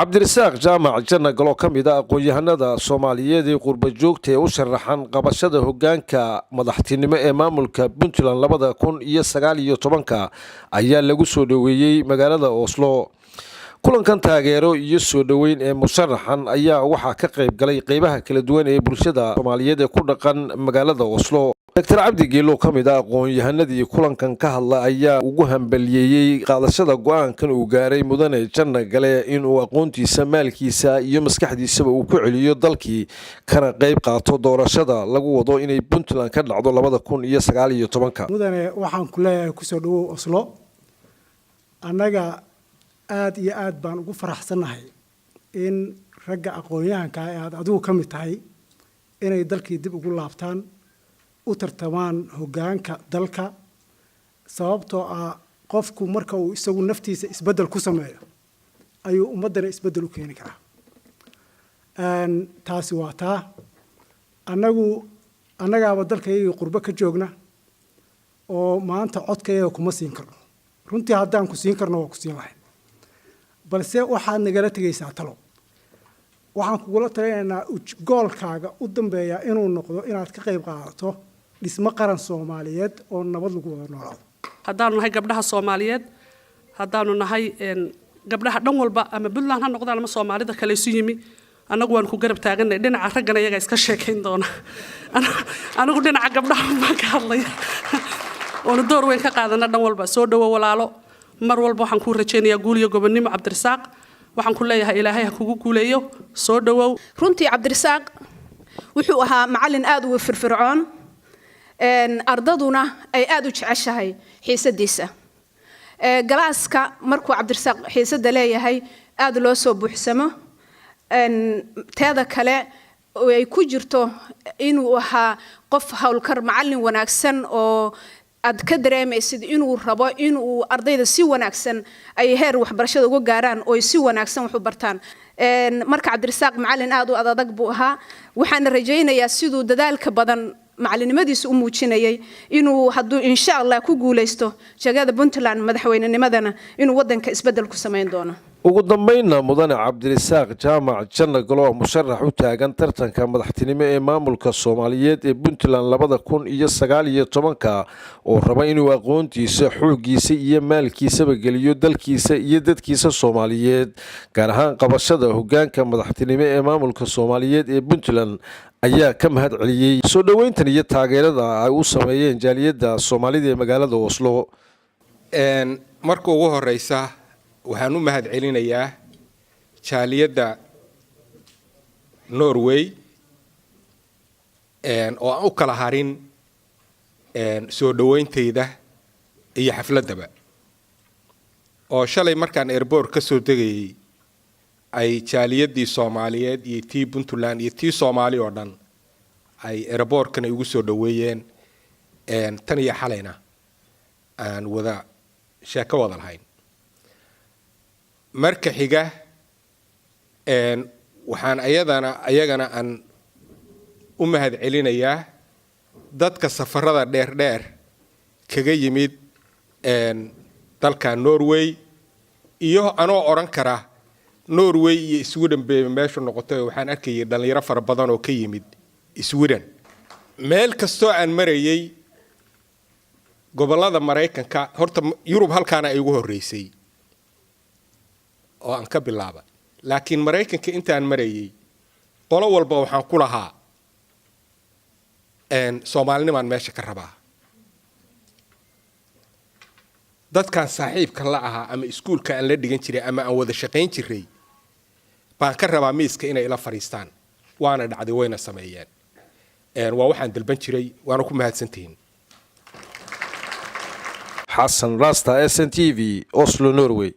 cabdirasaaq jaamac janna galo ka mid ah aqoon-yahanada Soomaaliyeed ee qurba joogta ee u sharaxan qabashada hoggaanka madaxtinimo ee maamulka Puntland 2019 ayaa lagu soo dhaweeyay magaalada Oslo. kulankan taageero iyo soo dhaweyn ee musharaxan ayaa waxa ka qayb galay qaybaha kala duwan ee bulshada Soomaaliyeed ee ku dhaqan magaalada Oslo. Dr. Cabdi Geelo ka mid ah aqoon-yahanadii kulankan ka hadla ayaa ugu hambalyeeyay qaadashada go'aankan uu gaaray mudane Janna Gale in uu aqoontiisa maalkiisa iyo maskaxdiisaba uu ku celiyo dalkii kana qayb qaato doorashada lagu wado inay Puntland ka dhacdo 2019. mudane waxaan ku leeyahay ku soo dhawow Oslo. Annaga aad iyo aad baan ugu faraxsanahay in ragga aqoon-yahanka ah aad adigu ka mid tahay inay dalkii dib ugu laabtaan u tartamaan hoggaanka dalka sababtoo ah qofku marka uu isagu naftiisa isbedel ku sameeyo ayuu ummadana isbedel u keeni karaa. taasi waa taa annagaaba dalkayga qurbo ka joogna oo maanta codkayga kuma siin karno. runtii haddaan ku siin karno waa ku siin lahayn balse waxaad nagala tegaysaa talo. waxaan kugula talinaynaa goolkaaga u dambeeya inuu noqdo inaad ka qayb qaadato dhismo qaran Soomaaliyeed oo nabad lagu wada noolaado. haddaanu nahay gabdhaha Soomaaliyeed haddaanu nahay gabdhaha dhan walba ama Puntland ha noqdaan ama Soomaalida kale isu yimi anagu waan ku garab taaganay dhinaca raggana iyaga iska sheekayn doona anagu dhinaca gabdhaha ma ka hadlay oo door weyn ka qaadana dhan walba soo dhawo walaalo mar walba waxaan ku rajaynayaa guul iyo gobonnimo Cabdirasaaq waxaan ku leeyahay Ilaahay ha kugu guuleeyo soo dhawow. runtii Cabdirasaaq wuxuu ahaa macallin aad u firfircoon ardaduna ay aad u jeceshahay xiisadiisa. galaaska markuu Cabdirasaaq xiisada leeyahay aad loo soo buuxsamo teeda kale ay ku jirto inuu ahaa qof hawlkar macallin wanaagsan oo aad ka dareemaysid inuu rabo inuu ardayda si wanaagsan ay heer waxbarashada uga gaaraan oo si wanaagsan wax u bartaan. marka Cabdirasaaq macallin aad u adag buu ahaa waxaan rajaynayaa siduu dadaalka badan macallinimadiisa u muujinayay inuu hadduu insha Allah ku guuleysto jagada Puntland madaxweynenimadana inuu wadanka isbedel ku sameyn doono. ugu dambeynna mudane cabdirasaaq jaamac janna galo musharax u taagan tartanka madaxtinimo ee maamulka Soomaaliyeed ee Puntland 2019 oo raba inuu aqoontiisa xooggiisa iyo maalkiisaba geliyo dalkiisa iyo dadkiisa Soomaaliyeed gaar ahaan qabashada hoggaanka madaxtinimo ee maamulka Soomaaliyeed ee Puntland ayaa ka mahad celiyay soo dhaweyntan iyo taageerada ay u sameeyeen jaaliyadda Soomaalida ee magaalada Oslo. marka ugu horeysa waxaan u mahad celinayaa jaaliyadda Norway oo aan u kala harin soo dhaweyntayda iyo xafladaba oo shalay markaan airport ka soo degayay ay jaaliyadii Soomaaliyeed iyo tii Puntland iyo tii Soomaali oo dhan ay airportkana ugu soo dhaweeyeen tan iyo xalayna aan wada sheeko wada lahayn. marka xiga waxaan ayagana aan u mahad celinayaa dadka safarada dheer kaga yimid dalka Norway iyo anoo oran kara Norway iyo Sweden bay meesha noqotay waxaan arkayay dhalinyaro fara badan oo ka yimid Sweden. meel kasto aan marayay gobolada Mareykanka horta Yurub halkaana ay ugu horeysay oo aan ka bilaabay laakiin Mareykanka intaan marayay qolo walba waxaan ku lahaa Soomaalinimaan meesha ka rabaa. dadkan saaxiibka la ahaa ama iskuulka aan la dhigan jiray ama aan wada shaqayn jiray baan ka rabaa miiska inay ila fariistaan waana dhacday wayna sameeyeen. waa waxaan dalban jiray waana ku mahadsantihiin. Xasan Rasta SNTV Oslo Norway.